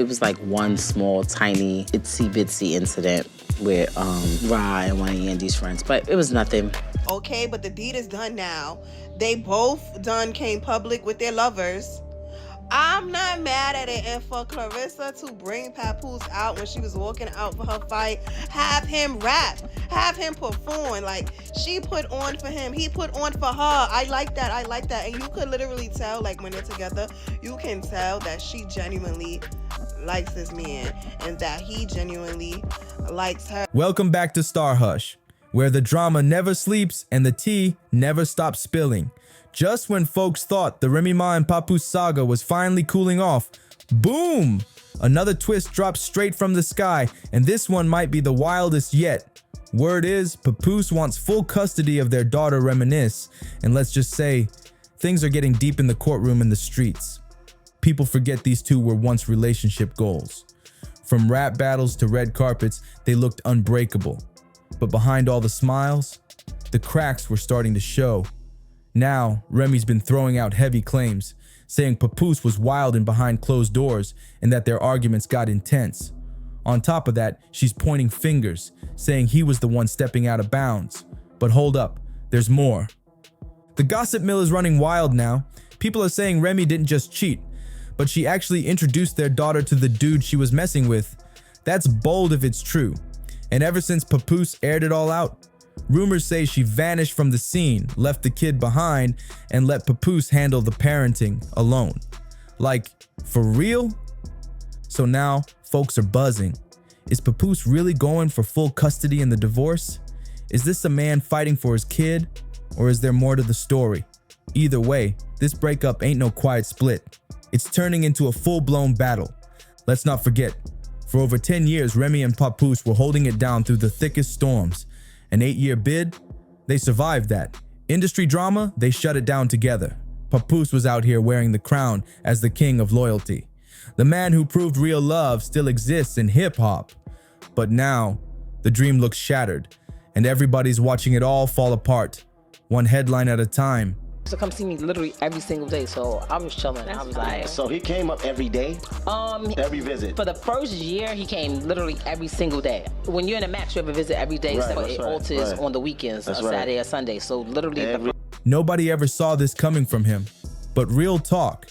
it was like one small, tiny, itsy-bitsy incident with Ra and one of Yandy's friends, but it was nothing. Okay, but the deed is done now. They both done came public with their lovers. I'm not mad at it. And for Clarissa to bring Papoose out when she was walking out for her fight, have him rap, have him perform. Like, she put on for him, he put on for her. I like that. And you could literally tell, like, when they're together, you can tell that she genuinely likes this man and that he genuinely likes her. Welcome back to StarHush, where the drama never sleeps and the tea never stops spilling. Just when folks thought the Remy Ma and Papoose saga was finally cooling off, boom! Another twist drops straight from the sky, and this one might be the wildest yet. Word is, Papoose wants full custody of their daughter Reminisce, and let's just say, things are getting deep in the courtroom and the streets. People forget these two were once relationship goals. From rap battles to red carpets, they looked unbreakable. But behind all the smiles, the cracks were starting to show. Now, Remy's been throwing out heavy claims, saying Papoose was wild and behind closed doors and that their arguments got intense. On top of that, she's pointing fingers, saying he was the one stepping out of bounds. But hold up, there's more. The gossip mill is running wild now. People are saying Remy didn't just cheat, but she actually introduced their daughter to the dude she was messing with. That's bold if it's true. And ever since Papoose aired it all out, rumors say she vanished from the scene, left the kid behind, and let Papoose handle the parenting alone. Like, for real? So now, folks are buzzing. Is Papoose really going for full custody in the divorce? Is this a man fighting for his kid? Or is there more to the story? Either way, this breakup ain't no quiet split. It's turning into a full-blown battle. Let's not forget, for over 10 years, Remy and Papoose were holding it down through the thickest storms. An 8-year bid? They survived that. Industry drama? They shut it down together. Papoose was out here wearing the crown as the king of loyalty. The man who proved real love still exists in hip-hop. But now, the dream looks shattered, and everybody's watching it all fall apart, one headline at a time. To come see me literally every single day, so I was chilling. I was like, so he came up every day? Every visit? For the first year, he came literally every single day. When you're in a match, you have a visit every day, so it alters on the weekends, Saturday or Sunday, so literally. Nobody ever saw this coming from him. But real talk,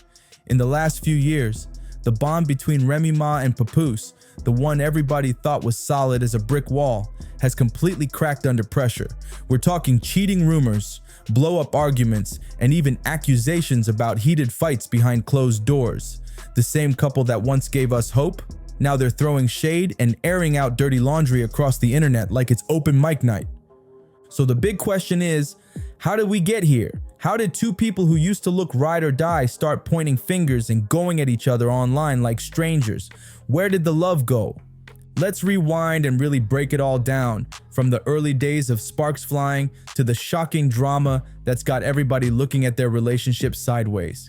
in the last few years, the bond between Remy Ma and Papoose, the one everybody thought was solid as a brick wall, has completely cracked under pressure. We're talking cheating rumors, blow-up arguments, and even accusations about heated fights behind closed doors. The same couple that once gave us hope, now they're throwing shade and airing out dirty laundry across the internet like it's open mic night. So the big question is, how did we get here? How did two people who used to look ride or die start pointing fingers and going at each other online like strangers? Where did the love go? Let's rewind and really break it all down, from the early days of sparks flying to the shocking drama that's got everybody looking at their relationship sideways.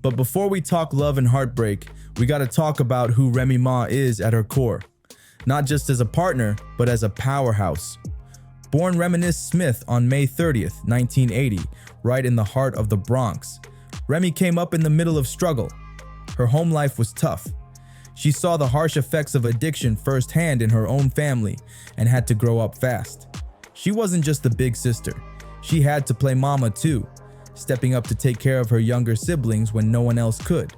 But before we talk love and heartbreak, we gotta talk about who Remy Ma is at her core. Not just as a partner, but as a powerhouse. Born Reminisce Smith on May 30th, 1980, right in the heart of the Bronx, Remy came up in the middle of struggle. Her home life was tough. She saw the harsh effects of addiction firsthand in her own family and had to grow up fast. She wasn't just the big sister. She had to play mama too, stepping up to take care of her younger siblings when no one else could.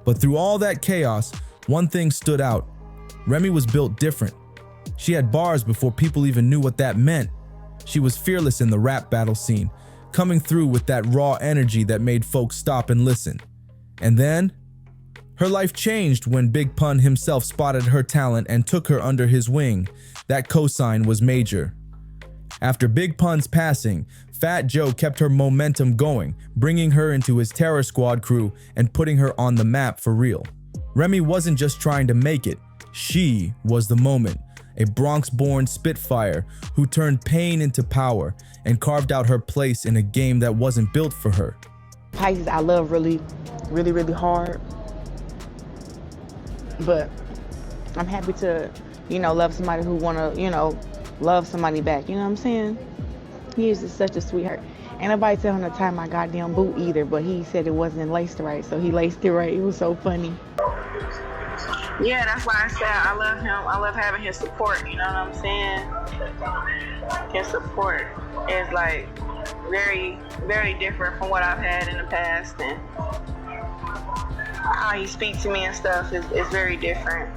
But through all that chaos, one thing stood out. Remy was built different. She had bars before people even knew what that meant. She was fearless in the rap battle scene, coming through with that raw energy that made folks stop and listen. And then, her life changed when Big Pun himself spotted her talent and took her under his wing. That cosign was major. After Big Pun's passing, Fat Joe kept her momentum going, bringing her into his Terror Squad crew and putting her on the map for real. Remy wasn't just trying to make it, she was the moment. A Bronx-born Spitfire who turned pain into power and carved out her place in a game that wasn't built for her. Pisces, I love really hard. But I'm happy to, love somebody who wanna, love somebody back. You know what I'm saying? He is just such a sweetheart. Ain't nobody tell him to tie my goddamn boot either, but he said it wasn't laced right, so he laced it right. It was so funny. Yeah, that's why I said I love him. I love having his support, you know what I'm saying? His support is like very, very different from what I've had in the past, and how he speaks to me and stuff is very different.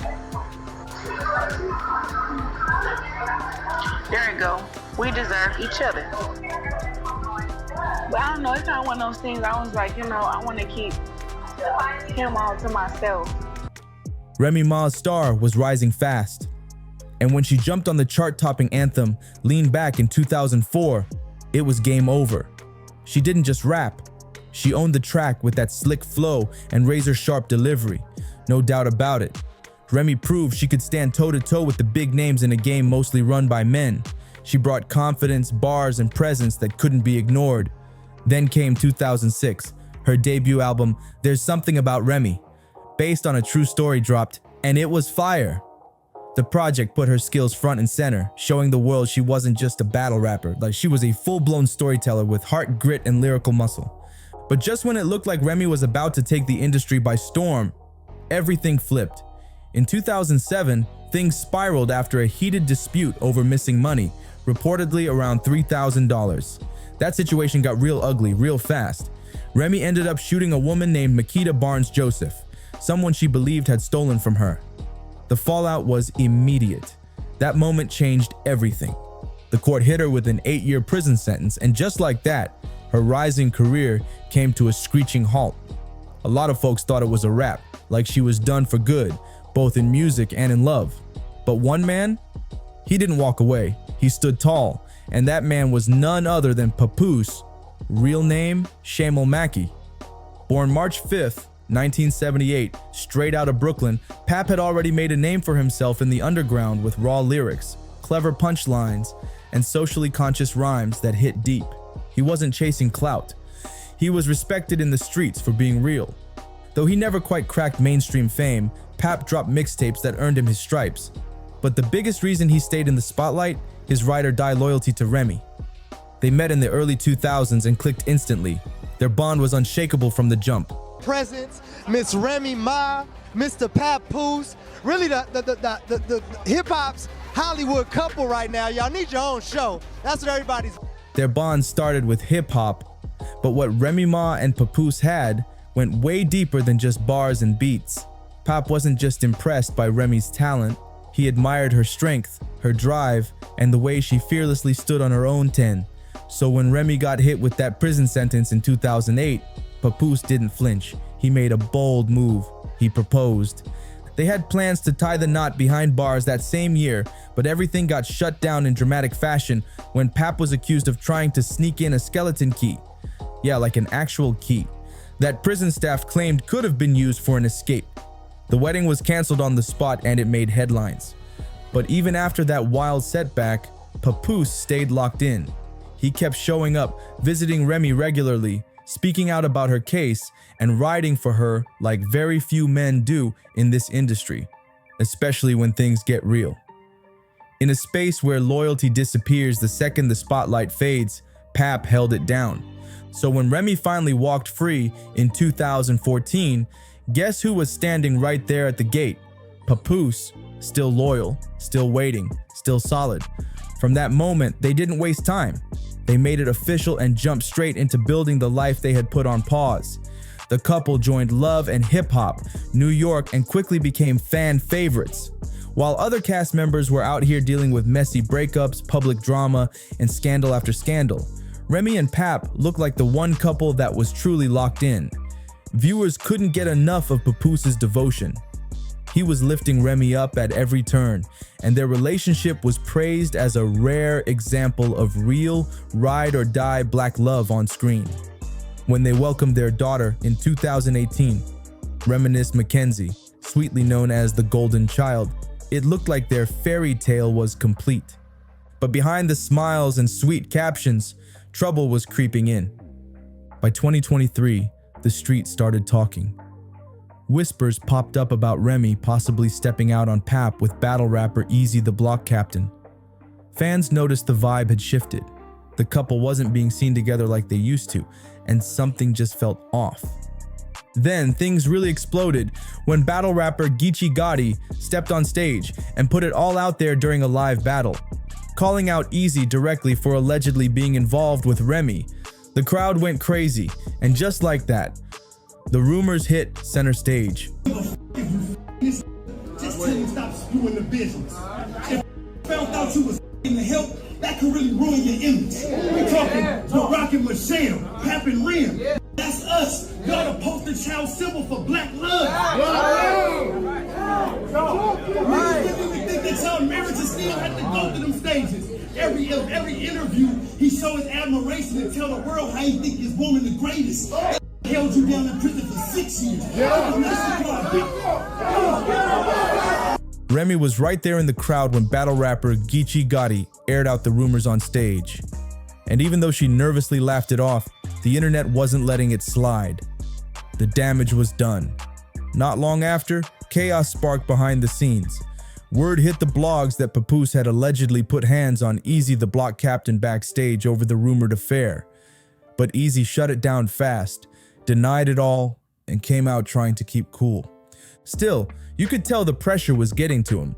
There you go. We deserve each other. But I don't know, it's kind of one of those things I was like, you know, I want to keep him all to myself. Remy Ma's star was rising fast. And when she jumped on the chart-topping anthem Lean Back in 2004, it was game over. She didn't just rap. She owned the track with that slick flow and razor-sharp delivery. No doubt about it. Remy proved she could stand toe-to-toe with the big names in a game mostly run by men. She brought confidence, bars, and presence that couldn't be ignored. Then came 2006. Her debut album, There's Something About Remy, based on a true story, dropped, and it was fire. The project put her skills front and center, showing the world she wasn't just a battle rapper, like she was a full-blown storyteller with heart, grit, and lyrical muscle. But just when it looked like Remy was about to take the industry by storm, everything flipped. In 2007, things spiraled after a heated dispute over missing money, reportedly around $3,000. That situation got real ugly real fast. Remy ended up shooting a woman named Makita Barnes-Joseph, someone she believed had stolen from her. The fallout was immediate. That moment changed everything. The court hit her with an 8-year prison sentence, and just like that, her rising career came to a screeching halt. A lot of folks thought it was a wrap, like she was done for good, both in music and in love. But one man, he didn't walk away. He stood tall, and that man was none other than Papoose, real name Shamal Mackey. Born March 5th, 1978, straight out of Brooklyn, Pap had already made a name for himself in the underground with raw lyrics, clever punchlines, and socially conscious rhymes that hit deep. He wasn't chasing clout. He was respected in the streets for being real. Though he never quite cracked mainstream fame, Pap dropped mixtapes that earned him his stripes. But the biggest reason he stayed in the spotlight, his ride-or-die loyalty to Remy. They met in the early 2000s and clicked instantly. Their bond was unshakable from the jump. Presence, Miss Remy Ma, Mr. Papoose, really the hip-hop's Hollywood couple right now. Y'all need your own show. That's what everybody's... Their bond started with hip-hop, but what Remy Ma and Papoose had went way deeper than just bars and beats. Pap wasn't just impressed by Remy's talent, he admired her strength, her drive, and the way she fearlessly stood on her own 10. So when Remy got hit with that prison sentence in 2008, Papoose didn't flinch. He made a bold move. He proposed. They had plans to tie the knot behind bars that same year, but everything got shut down in dramatic fashion when Pap was accused of trying to sneak in a skeleton key. Yeah, like an actual key. That prison staff claimed could have been used for an escape. The wedding was canceled on the spot and it made headlines. But even after that wild setback, Papoose stayed locked in. He kept showing up, visiting Remy regularly, speaking out about her case, and riding for her like very few men do in this industry, especially when things get real. In a space where loyalty disappears the second the spotlight fades, Pap held it down. So when Remy finally walked free in 2014, guess who was standing right there at the gate? Papoose, still loyal, still waiting, still solid. From that moment, they didn't waste time. They made it official and jumped straight into building the life they had put on pause. The couple joined love and hip-hop, New York, and quickly became fan favorites. While other cast members were out here dealing with messy breakups, public drama, and scandal after scandal, Remy and Pap looked like the one couple that was truly locked in. Viewers couldn't get enough of Papoose's devotion. He was lifting Remy up at every turn, and their relationship was praised as a rare example of real ride-or-die black love on screen. When they welcomed their daughter in 2018, Reminisce Mackenzie, sweetly known as the Golden Child, it looked like their fairy tale was complete. But behind the smiles and sweet captions, trouble was creeping in. By 2023, the street started talking. Whispers popped up about Remy possibly stepping out on Pap with battle rapper Easy the Block Captain. Fans noticed the vibe had shifted. The couple wasn't being seen together like they used to, and something just felt off. Then things really exploded when battle rapper Geechee Gotti stepped on stage and put it all out there during a live battle, calling out Easy directly for allegedly being involved with Remy. The crowd went crazy, and just like that, the rumors hit center stage. Just tell me stop spewing the business. If found out you was the help, that could really ruin your image. We're talking Barack and Michelle, Pap and Rem. That's us. Y'all the poster child symbol for black love. Niggas really think that y'all marriage is still have to go through them stages. Every interview, he show his admiration and tell the world how he think his woman the greatest. Held you down in prison for 6 years. Remy was right there in the crowd when battle rapper Geechee Gotti aired out the rumors on stage. And even though she nervously laughed it off, the internet wasn't letting it slide. The damage was done. Not long after, chaos sparked behind the scenes. Word hit the blogs that Papoose had allegedly put hands on Easy the block captain backstage over the rumored affair. But Easy shut it down fast, denied it all, and came out trying to keep cool. Still, you could tell the pressure was getting to him.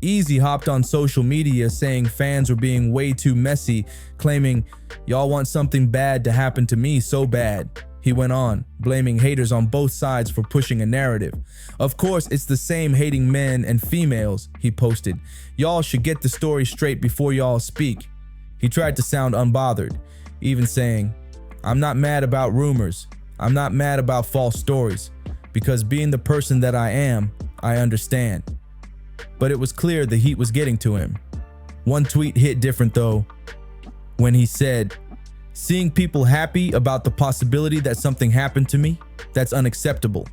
Easy hopped on social media saying fans were being way too messy, claiming, "Y'all want something bad to happen to me so bad." He went on, blaming haters on both sides for pushing a narrative. "Of course, it's the same hating men and females," he posted. "Y'all should get the story straight before y'all speak." He tried to sound unbothered, even saying, "I'm not mad about rumors. I'm not mad about false stories, because being the person that I am, I understand." But it was clear the heat was getting to him. One tweet hit different though, when he said, "Seeing people happy about the possibility that something happened to me, that's unacceptable."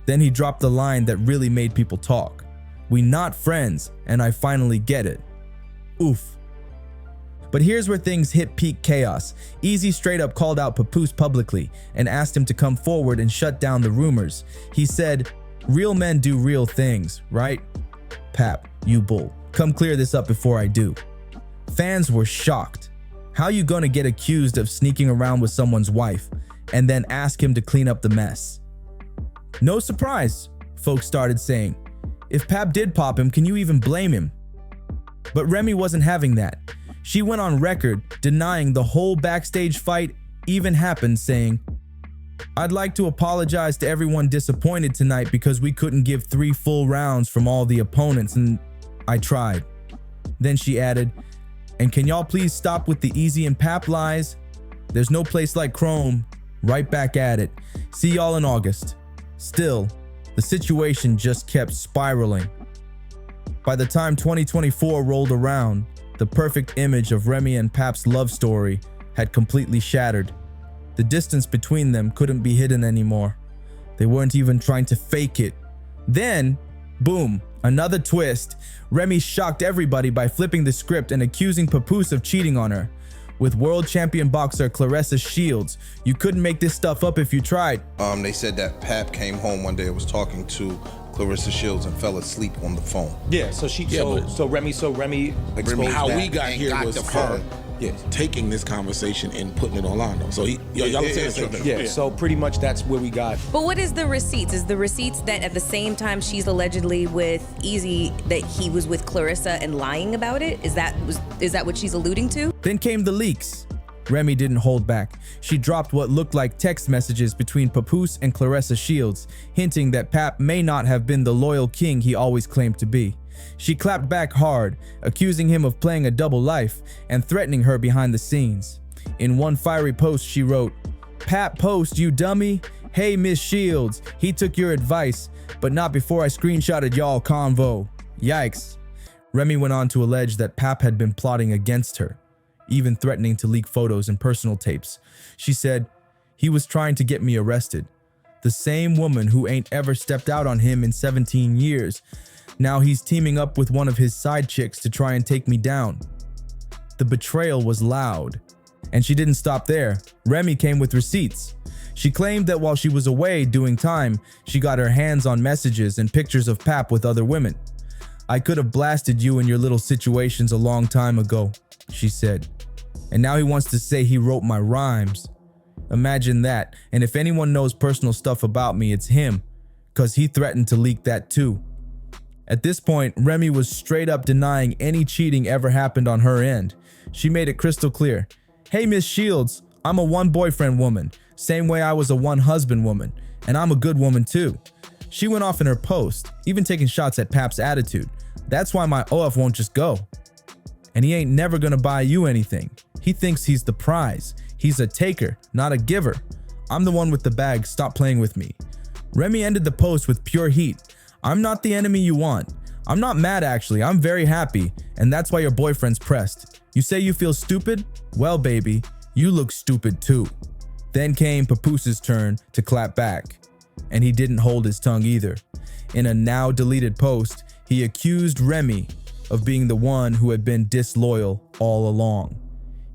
Then he dropped the line that really made people talk. "We not friends, and I finally get it." Oof. But here's where things hit peak chaos. Easy straight up called out Papoose publicly and asked him to come forward and shut down the rumors. He said, "Real men do real things, right? Pap, you bull. Come clear this up before I do." Fans were shocked. How you gonna get accused of sneaking around with someone's wife and then ask him to clean up the mess? No surprise, folks started saying. If Pap did pop him, can you even blame him? But Remy wasn't having that. She went on record denying the whole backstage fight even happened, saying, "I'd like to apologize to everyone disappointed tonight because we couldn't give 3 full rounds from all the opponents, and I tried." Then she added, "And can y'all please stop with the Easy and Pap lies? There's no place like Chrome. Right back at it. See y'all in August." Still, the situation just kept spiraling. By the time 2024 rolled around, the perfect image of Remy and Pap's love story had completely shattered. The distance between them couldn't be hidden anymore. They weren't even trying to fake it. Then, boom, another twist. Remy shocked everybody by flipping the script and accusing Papoose of cheating on her. With world champion boxer Claressa Shields, you couldn't make this stuff up if you tried. They said that Pap came home one day and was talking to Claressa Shields and fell asleep on the phone. Yeah, so Remy exposed how that we got here was her taking this conversation and putting it online though. So y'all saying the same thing. Yeah, so pretty much that's where we got. But what is the receipts? Is the receipts that at the same time she's allegedly with Easy that he was with Claressa and lying about it? Is that what she's alluding to? Then came the leaks. Remy didn't hold back. She dropped what looked like text messages between Papoose and Claressa Shields, hinting that Pap may not have been the loyal king he always claimed to be. She clapped back hard, accusing him of playing a double life and threatening her behind the scenes. In one fiery post, she wrote, "Pap post, you dummy. Hey, Miss Shields, he took your advice, but not before I screenshotted y'all convo. Yikes." Remy went on to allege that Pap had been plotting against her, even threatening to leak photos and personal tapes. She said, "He was trying to get me arrested. The same woman who ain't ever stepped out on him in 17 years. Now he's teaming up with one of his side chicks to try and take me down." The betrayal was loud. And she didn't stop there. Remy came with receipts. She claimed that while she was away doing time, she got her hands on messages and pictures of Pap with other women. "I could have blasted you in your little situations a long time ago," she said. "And now he wants to say he wrote my rhymes. Imagine that. And if anyone knows personal stuff about me, it's him, because he threatened to leak that too. At this point, Remy was straight up denying any cheating ever happened on her end. She made it crystal clear. Hey, Miss Shields, I'm a one boyfriend woman, same way I was a one husband woman, and I'm a good woman too. She went off in her post, even taking shots at Pap's attitude. That's why my OF won't just go. And he ain't never gonna buy you anything. He thinks he's the prize. He's a taker, not a giver. I'm the one with the bag, stop playing with me. Remy ended the post with pure heat. I'm not the enemy you want. I'm not mad actually, I'm very happy, and that's why your boyfriend's pressed. You say you feel stupid? Well baby, you look stupid too. Then came Papoose's turn to clap back, and he didn't hold his tongue either. In a now deleted post, he accused Remy of being the one who had been disloyal all along.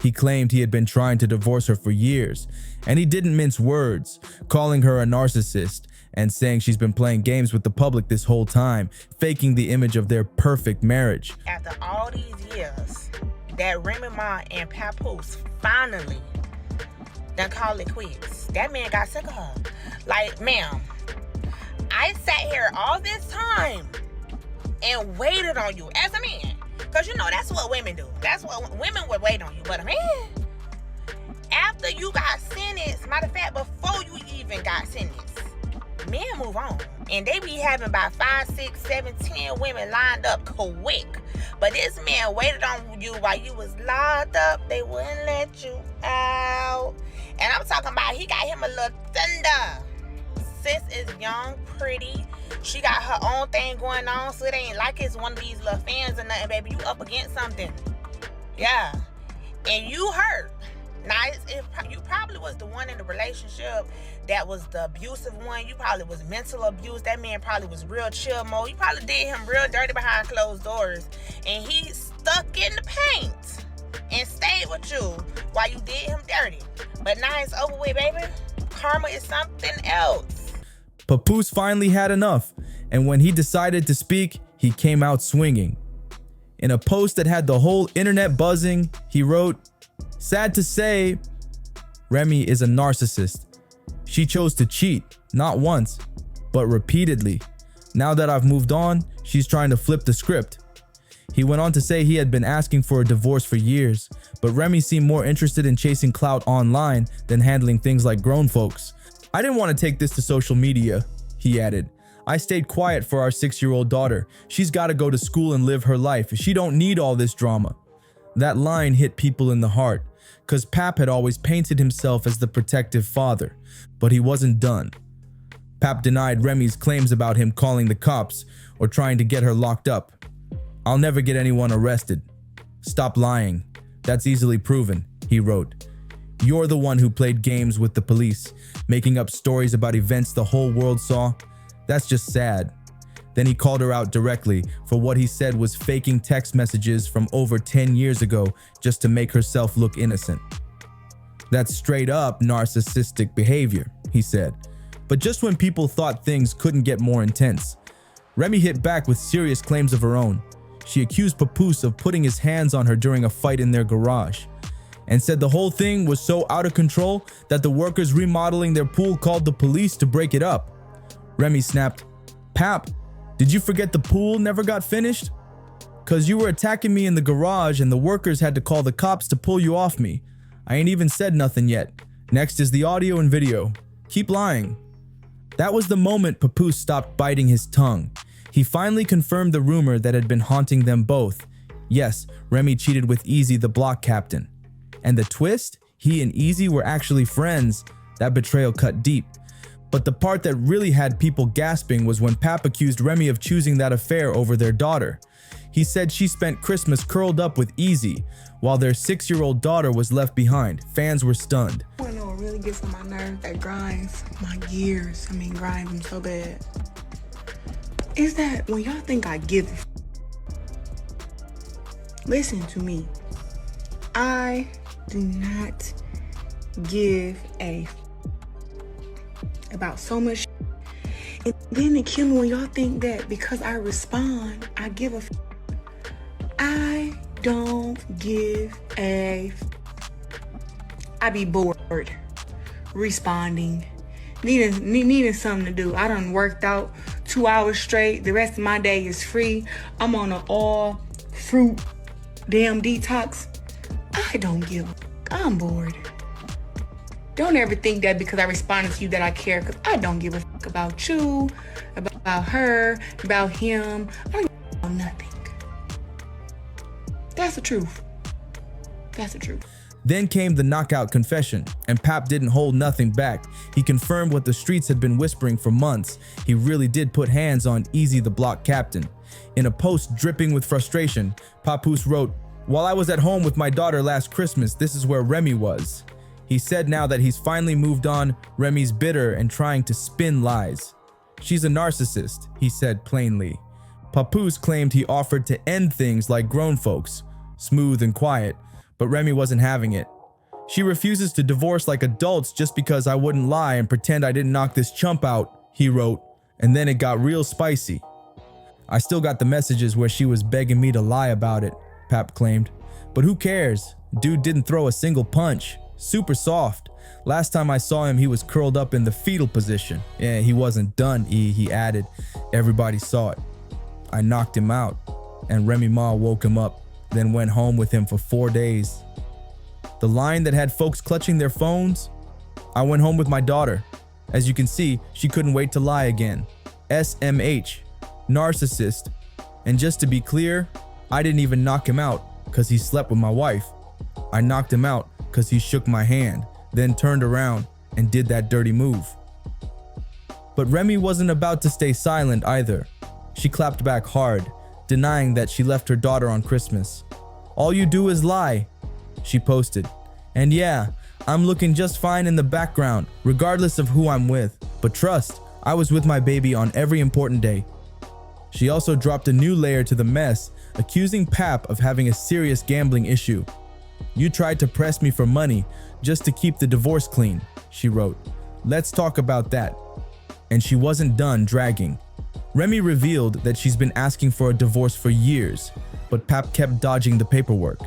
He claimed he had been trying to divorce her for years, and he didn't mince words, calling her a narcissist and saying she's been playing games with the public this whole time, faking the image of their perfect marriage. After all these years, that Remy Ma and Papoose finally done called it quits. That man got sick of her. Like, ma'am, I sat here all this time and waited on you as a man. Because, you know, that's what women do. That's what women would wait on you. But a man, after you got sentenced, matter of fact, before you even got sentenced, men move on. And they be having about 5, 6, 7, 10 women lined up quick. But this man waited on you while you was locked up. They wouldn't let you out. And I'm talking about he got him a little thunder. Sis is young, pretty. She got her own thing going on, so it ain't like it's one of these little fans or nothing, baby. You up against something. Yeah. And you hurt. Now, you probably was the one in the relationship that was the abusive one. You probably was mental abuse. That man probably was real chill mode. You probably did him real dirty behind closed doors. And he stuck in the paint and stayed with you while you did him dirty. But now it's over with, baby. Karma is something else. Papoose finally had enough, and when he decided to speak, he came out swinging. In a post that had the whole internet buzzing, he wrote, "Sad to say, Remy is a narcissist. She chose to cheat, not once, but repeatedly. Now that I've moved on, she's trying to flip the script." He went on to say he had been asking for a divorce for years, but Remy seemed more interested in chasing clout online than handling things like grown folks. "I didn't want to take this to social media," he added. "I stayed quiet for our 6-year-old daughter. She's got to go to school and live her life. She don't need all this drama." That line hit people in the heart, because Pap had always painted himself as the protective father, but he wasn't done. Pap denied Remy's claims about him calling the cops or trying to get her locked up. "I'll never get anyone arrested. Stop lying. That's easily proven," he wrote. "You're the one who played games with the police, making up stories about events the whole world saw. That's just sad." Then he called her out directly for what he said was faking text messages from over 10 years ago just to make herself look innocent. "That's straight up narcissistic behavior," he said. But just when people thought things couldn't get more intense, Remy hit back with serious claims of her own. She accused Papoose of putting his hands on her during a fight in their garage, and said the whole thing was so out of control that the workers remodeling their pool called the police to break it up. Remy snapped, "Pap, did you forget the pool never got finished? 'Cause you were attacking me in the garage and the workers had to call the cops to pull you off me. I ain't even said nothing yet. Next is the audio and video. Keep lying." That was the moment Papoose stopped biting his tongue. He finally confirmed the rumor that had been haunting them both. Yes, Remy cheated with Easy, the block captain. And the twist? He and Easy were actually friends. That betrayal cut deep. But the part that really had people gasping was when Pap accused Remy of choosing that affair over their daughter. He said she spent Christmas curled up with Easy, while their 6-year-old daughter was left behind. Fans were stunned. I want to know what really gets on my nerves, that grinds my gears. Grinds them so bad. Is that when y'all think I give a listen to me. I do not give a about so much. And then it kill me when y'all think that because I respond, I give a I don't give a I be bored. responding, needing something to do. I done worked out 2 hours straight. The rest of my day is free. I'm on an all fruit damn detox. I don't give a fuck. I'm bored. Don't ever think that because I responded to you that I care, because I don't give a fuck about you, about her, about him. I don't give a fuck about nothing. That's the truth. That's the truth. Then came the knockout confession, and Pap didn't hold nothing back. He confirmed what the streets had been whispering for months. He really did put hands on Easy the Block Captain. In a post dripping with frustration, Papoose wrote, "While I was at home with my daughter last Christmas, this is where Remy was." He said now that he's finally moved on, Remy's bitter and trying to spin lies. "She's a narcissist," he said plainly. Papoose claimed he offered to end things like grown folks, smooth and quiet, but Remy wasn't having it. "She refuses to divorce like adults just because I wouldn't lie and pretend I didn't knock this chump out," he wrote, and then it got real spicy. "I still got the messages where she was begging me to lie about it," Pap claimed. "But who cares? Dude didn't throw a single punch. Super soft. Last time I saw him, he was curled up in the fetal position. Yeah, he wasn't done, he added. Everybody saw it. I knocked him out, and Remy Ma woke him up, then went home with him for 4 days." The line that had folks clutching their phones? "I went home with my daughter. As you can see, she couldn't wait to lie again. SMH. Narcissist. And just to be clear, I didn't even knock him out because he slept with my wife. I knocked him out because he shook my hand, then turned around and did that dirty move." But Remy wasn't about to stay silent either. She clapped back hard, denying that she left her daughter on Christmas. "All you do is lie," she posted. "And yeah, I'm looking just fine in the background, regardless of who I'm with. But trust, I was with my baby on every important day." She also dropped a new layer to the mess, accusing Pap of having a serious gambling issue. "You tried to press me for money just to keep the divorce clean," she wrote. "Let's talk about that." And she wasn't done dragging. Remy revealed that she's been asking for a divorce for years, but Pap kept dodging the paperwork.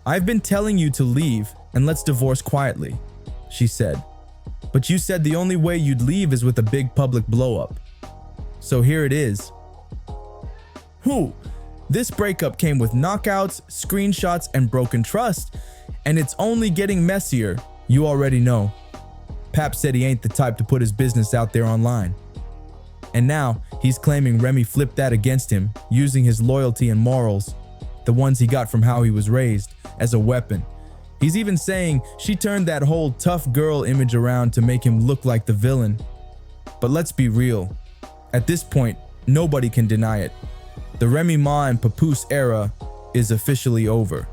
"I've been telling you to leave and let's divorce quietly," she said. "But you said the only way you'd leave is with a big public blow-up. So here it is." Whew. This breakup came with knockouts, screenshots, and broken trust, and it's only getting messier. You already know. Pap said he ain't the type to put his business out there online. And now, he's claiming Remy flipped that against him, using his loyalty and morals, the ones he got from how he was raised, as a weapon. He's even saying she turned that whole tough girl image around to make him look like the villain. But let's be real. At this point, nobody can deny it. The Remy Ma and Papoose era is officially over.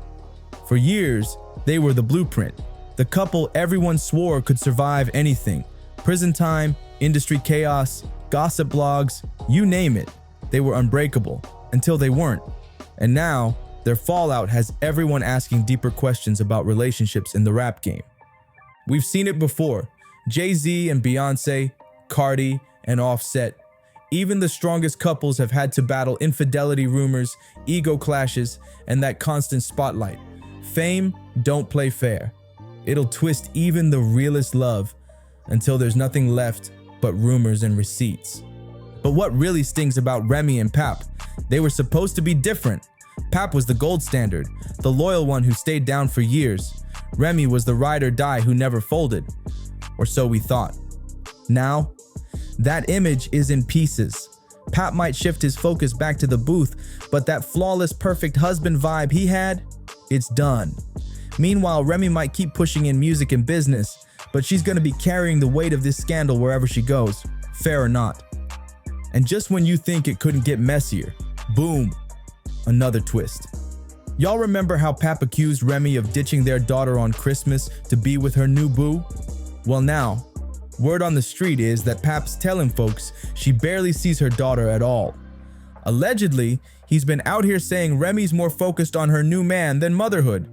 For years, they were the blueprint. The couple everyone swore could survive anything. Prison time, industry chaos, gossip blogs, you name it. They were unbreakable until they weren't. And now, their fallout has everyone asking deeper questions about relationships in the rap game. We've seen it before. Jay-Z and Beyonce, Cardi and Offset. Even the strongest couples have had to battle infidelity rumors, ego clashes, and that constant spotlight. Fame don't play fair. It'll twist even the realest love until there's nothing left but rumors and receipts. But what really stings about Remy and Pap? They were supposed to be different. Pap was the gold standard, the loyal one who stayed down for years. Remy was the ride or die who never folded. Or so we thought. Now, that image is in pieces. Pap might shift his focus back to the booth, but that flawless, perfect husband vibe he had, it's done. Meanwhile, Remy might keep pushing in music and business, but she's gonna be carrying the weight of this scandal wherever she goes, fair or not. And just when you think it couldn't get messier, boom, another twist. Y'all remember how Pap accused Remy of ditching their daughter on Christmas to be with her new boo? Well now, word on the street is that Pap's telling folks she barely sees her daughter at all. Allegedly, he's been out here saying Remy's more focused on her new man than motherhood,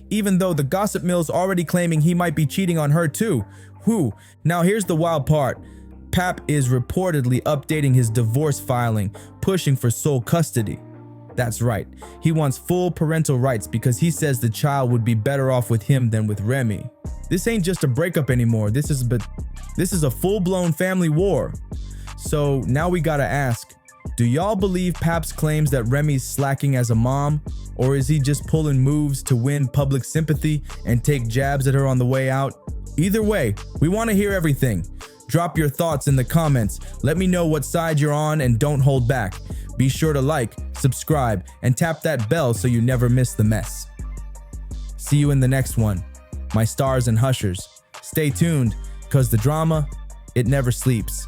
even though the gossip mill's already claiming he might be cheating on her too. Who? Now here's the wild part. Pap is reportedly updating his divorce filing, pushing for sole custody. That's right. He wants full parental rights because he says the child would be better off with him than with Remy. This ain't just a breakup anymore. This is a full-blown family war. So now we gotta ask, do y'all believe Pap's claims that Remy's slacking as a mom? Or is he just pulling moves to win public sympathy and take jabs at her on the way out? Either way, we want to hear everything. Drop your thoughts in the comments. Let me know what side you're on and don't hold back. Be sure to like, subscribe, and tap that bell so you never miss the mess. See you in the next one, my stars and hushers. Stay tuned, cause the drama, it never sleeps.